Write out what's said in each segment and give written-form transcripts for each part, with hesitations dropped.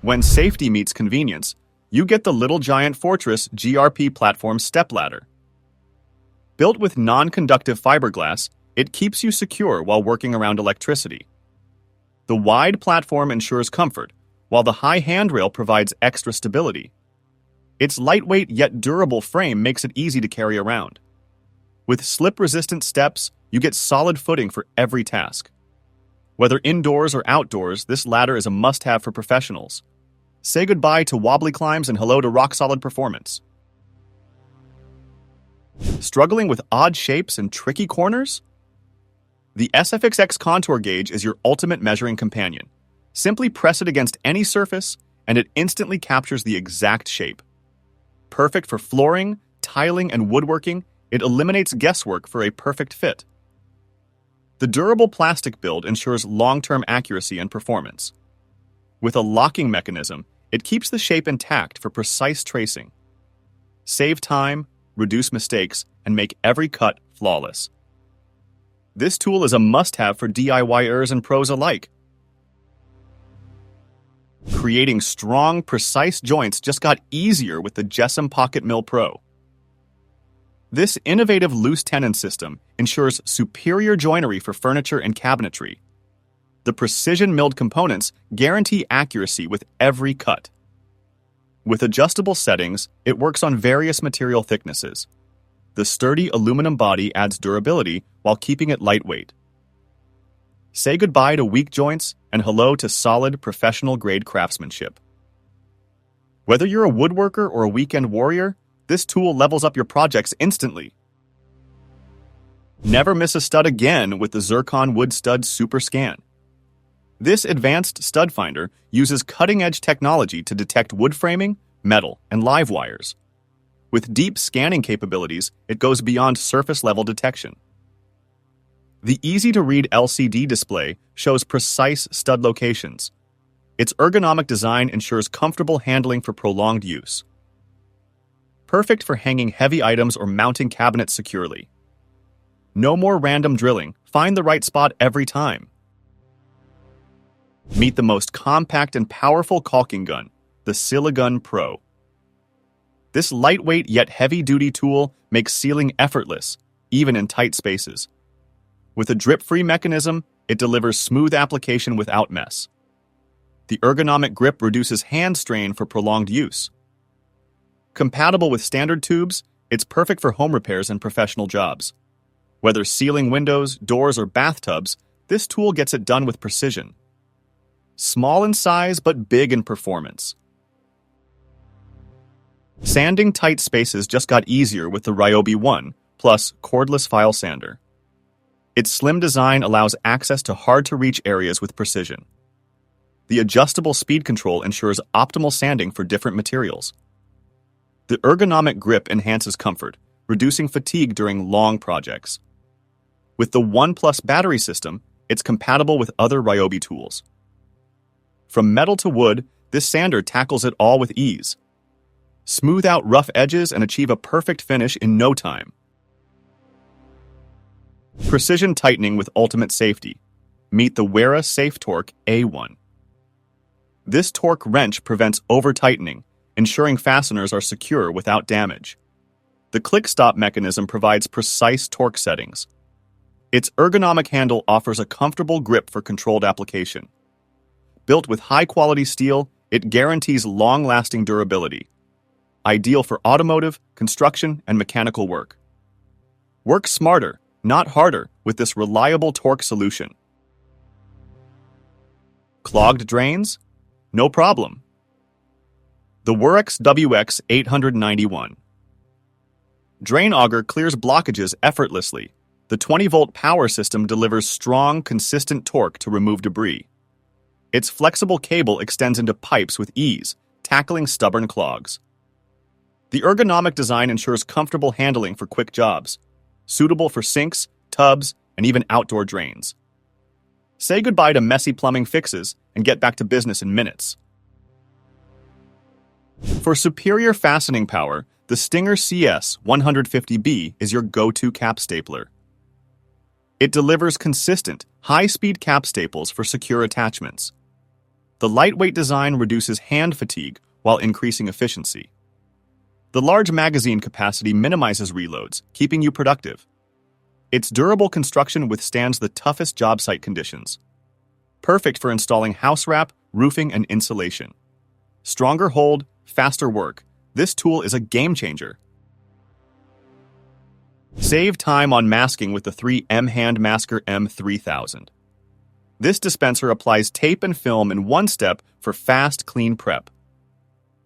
When safety meets convenience, you get the Little Giant Fortress GRP platform stepladder. Built with non-conductive fiberglass, it keeps you secure while working around electricity. The wide platform ensures comfort, while the high handrail provides extra stability. Its lightweight yet durable frame makes it easy to carry around. With slip-resistant steps, you get solid footing for every task. Whether indoors or outdoors, this ladder is a must-have for professionals. Say goodbye to wobbly climbs and hello to rock-solid performance. Struggling with odd shapes and tricky corners? The SFIXX contour gauge is your ultimate measuring companion. Simply press it against any surface, and it instantly captures the exact shape. Perfect for flooring, tiling, and woodworking, it eliminates guesswork for a perfect fit. The durable plastic build ensures long-term accuracy and performance. With a locking mechanism, it keeps the shape intact for precise tracing. Save time, reduce mistakes, and make every cut flawless. This tool is a must-have for DIYers and pros alike. Creating strong, precise joints just got easier with the JessEm Pocket Mill Pro. This innovative loose tenon system ensures superior joinery for furniture and cabinetry. The precision-milled components guarantee accuracy with every cut. With adjustable settings, it works on various material thicknesses. The sturdy aluminum body adds durability while keeping it lightweight. Say goodbye to weak joints and hello to solid, professional-grade craftsmanship. Whether you're a woodworker or a weekend warrior, this tool levels up your projects instantly. Never miss a stud again with the Zircon Wood Stud SuperScan. This advanced stud finder uses cutting-edge technology to detect wood framing, metal, and live wires. With deep scanning capabilities, it goes beyond surface-level detection. The easy-to-read LCD display shows precise stud locations. Its ergonomic design ensures comfortable handling for prolonged use. Perfect for hanging heavy items or mounting cabinets securely. No more random drilling. Find the right spot every time. Meet the most compact and powerful caulking gun, the SILIGUN Pro. This lightweight yet heavy-duty tool makes sealing effortless, even in tight spaces. With a drip-free mechanism, it delivers smooth application without mess. The ergonomic grip reduces hand strain for prolonged use. Compatible with standard tubes, it's perfect for home repairs and professional jobs. Whether sealing windows, doors, or bathtubs, this tool gets it done with precision. Small in size, but big in performance. Sanding tight spaces just got easier with the Ryobi 1 Plus Cordless File Sander. Its slim design allows access to hard-to-reach areas with precision. The adjustable speed control ensures optimal sanding for different materials. The ergonomic grip enhances comfort, reducing fatigue during long projects. With the 1 Plus battery system, it's compatible with other Ryobi tools. From metal to wood, this sander tackles it all with ease. Smooth out rough edges and achieve a perfect finish in no time. Precision tightening with ultimate safety. Meet the Wera Safe Torque A1. This torque wrench prevents over-tightening, ensuring fasteners are secure without damage. The click-stop mechanism provides precise torque settings. Its ergonomic handle offers a comfortable grip for controlled application. Built with high-quality steel, it guarantees long-lasting durability. Ideal for automotive, construction, and mechanical work. Work smarter, not harder, with this reliable torque solution. Clogged drains? No problem. The Werex WX 891. Drain auger clears blockages effortlessly. The 20-volt power system delivers strong, consistent torque to remove debris. Its flexible cable extends into pipes with ease, tackling stubborn clogs. The ergonomic design ensures comfortable handling for quick jobs, suitable for sinks, tubs, and even outdoor drains. Say goodbye to messy plumbing fixes and get back to business in minutes. For superior fastening power, the Stinger CS 150B is your go-to cap stapler. It delivers consistent, high-speed cap staples for secure attachments. The lightweight design reduces hand fatigue while increasing efficiency. The large magazine capacity minimizes reloads, keeping you productive. Its durable construction withstands the toughest job site conditions. Perfect for installing house wrap, roofing, and insulation. Stronger hold, faster work. This tool is a game changer. Save time on masking with the 3M Hand Masker M3000. This dispenser applies tape and film in one step for fast, clean prep.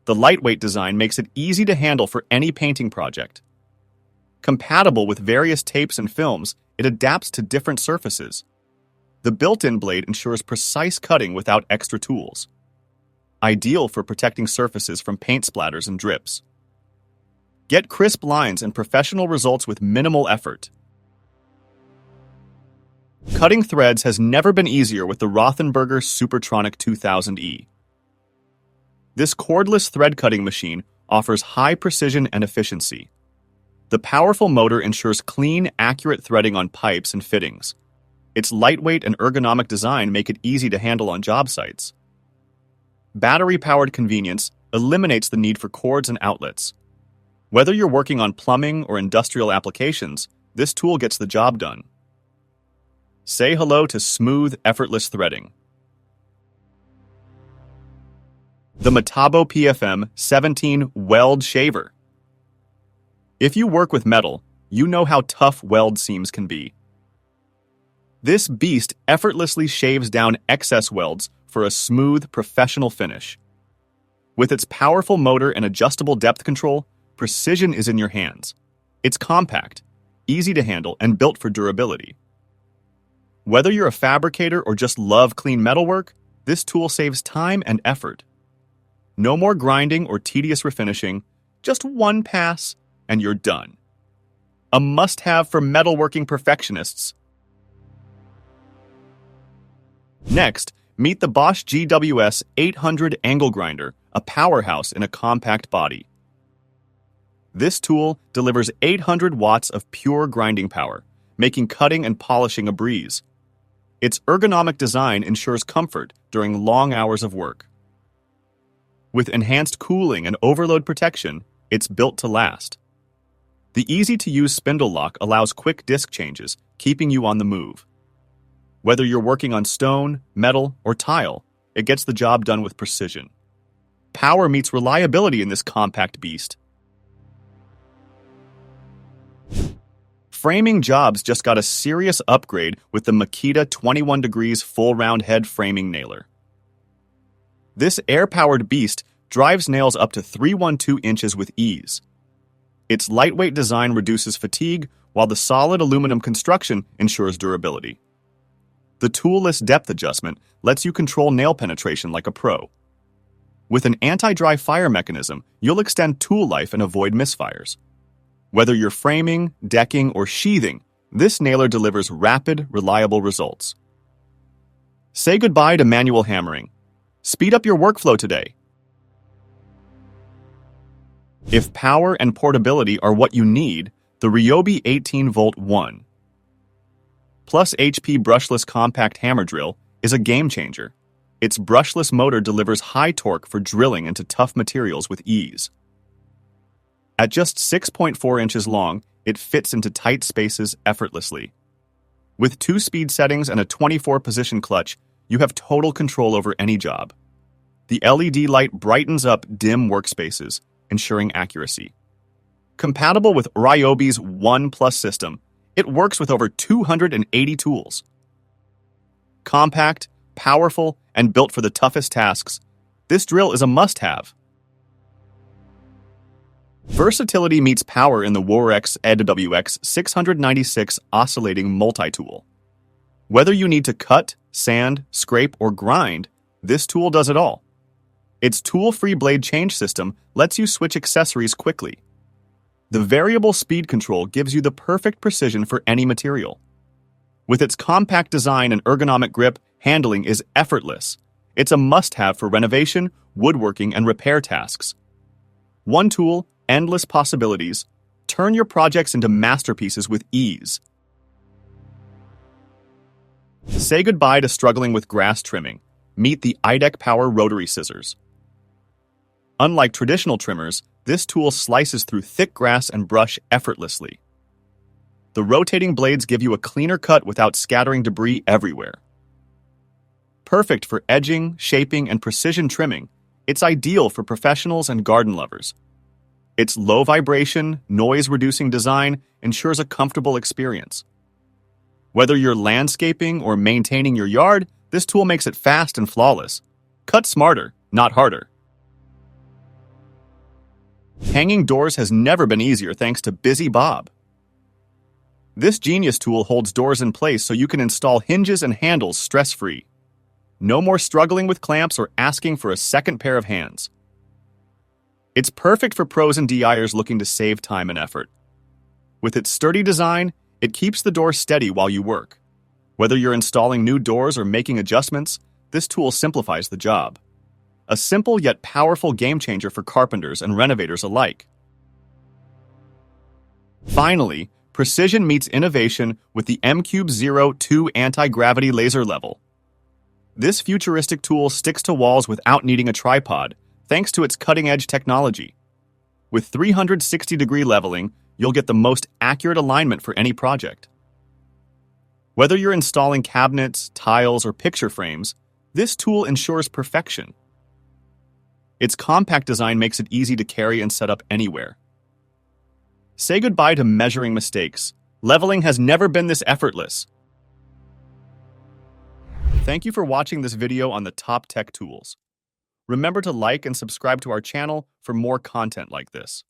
The lightweight design makes it easy to handle for any painting project. Compatible with various tapes and films, it adapts to different surfaces. The built-in blade ensures precise cutting without extra tools. Ideal for protecting surfaces from paint splatters and drips. Get crisp lines and professional results with minimal effort. Cutting threads has never been easier with the Rothenberger Supertronic 2000E. This cordless thread cutting machine offers high precision and efficiency. The powerful motor ensures clean, accurate threading on pipes and fittings. Its lightweight and ergonomic design make it easy to handle on job sites. Battery-powered convenience eliminates the need for cords and outlets. Whether you're working on plumbing or industrial applications, this tool gets the job done. Say hello to smooth, effortless threading. The Metabo PFM 17 Weld Shaver. If you work with metal, you know how tough weld seams can be. This beast effortlessly shaves down excess welds for a smooth, professional finish. With its powerful motor and adjustable depth control, precision is in your hands. It's compact, easy to handle, and built for durability. Whether you're a fabricator or just love clean metalwork, this tool saves time and effort. No more grinding or tedious refinishing, just one pass, and you're done. A must-have for metalworking perfectionists. Next, meet the Bosch GWS 800 Angle Grinder, a powerhouse in a compact body. This tool delivers 800 watts of pure grinding power, making cutting and polishing a breeze. Its ergonomic design ensures comfort during long hours of work. With enhanced cooling and overload protection, it's built to last. The easy-to-use spindle lock allows quick disc changes, keeping you on the move. Whether you're working on stone, metal, or tile, it gets the job done with precision. Power meets reliability in this compact beast. Framing jobs just got a serious upgrade with the Makita 21 degrees full round head framing nailer. This air-powered beast drives nails up to 312 inches with ease. Its lightweight design reduces fatigue, while the solid aluminum construction ensures durability. The toolless depth adjustment lets you control nail penetration like a pro. With an anti-dry fire mechanism, you'll extend tool life and avoid misfires. Whether you're framing, decking, or sheathing, this nailer delivers rapid, reliable results. Say goodbye to manual hammering. Speed up your workflow today. If power and portability are what you need, the Ryobi 18-volt 1+ HP brushless compact hammer drill is a game changer. Its brushless motor delivers high torque for drilling into tough materials with ease. At just 6.4 inches long, it fits into tight spaces effortlessly. With 2 speed settings and a 24-position clutch, you have total control over any job. The LED light brightens up dim workspaces, ensuring accuracy. Compatible with Ryobi's 1+ system, it works with over 280 tools. Compact, powerful, and built for the toughest tasks, this drill is a must-have. Versatility meets power in the Worex EDWX 696 oscillating multi-tool. Whether you need to cut, sand, scrape, or grind, this tool does it all. Its tool-free blade change system lets you switch accessories quickly. The variable speed control gives you the perfect precision for any material. With its compact design and ergonomic grip, handling is effortless. It's a must-have for renovation, woodworking, and repair tasks. One tool, endless possibilities. Turn your projects into masterpieces with ease. Say goodbye to struggling with grass trimming. Meet the IDEC Power Rotary Scissors. Unlike traditional trimmers, this tool slices through thick grass and brush effortlessly. The rotating blades give you a cleaner cut without scattering debris everywhere. Perfect for edging, shaping, and precision trimming, it's ideal for professionals and garden lovers. Its low vibration, noise-reducing design ensures a comfortable experience. Whether you're landscaping or maintaining your yard, this tool makes it fast and flawless. Cut smarter, not harder. Hanging doors has never been easier thanks to Busy Bob. This genius tool holds doors in place so you can install hinges and handles stress-free. No more struggling with clamps or asking for a second pair of hands. It's perfect for pros and DIYers looking to save time and effort. With its sturdy design, it keeps the door steady while you work. Whether you're installing new doors or making adjustments, this tool simplifies the job. A simple yet powerful game changer for carpenters and renovators alike. Finally, precision meets innovation with the M-Cube 02 anti-gravity laser level. This futuristic tool sticks to walls without needing a tripod, thanks to its cutting-edge technology. With 360-degree leveling, you'll get the most accurate alignment for any project. Whether you're installing cabinets, tiles, or picture frames, this tool ensures perfection. Its compact design makes it easy to carry and set up anywhere. Say goodbye to measuring mistakes. Leveling has never been this effortless. Thank you for watching this video on the top tech tools. Remember to like and subscribe to our channel for more content like this.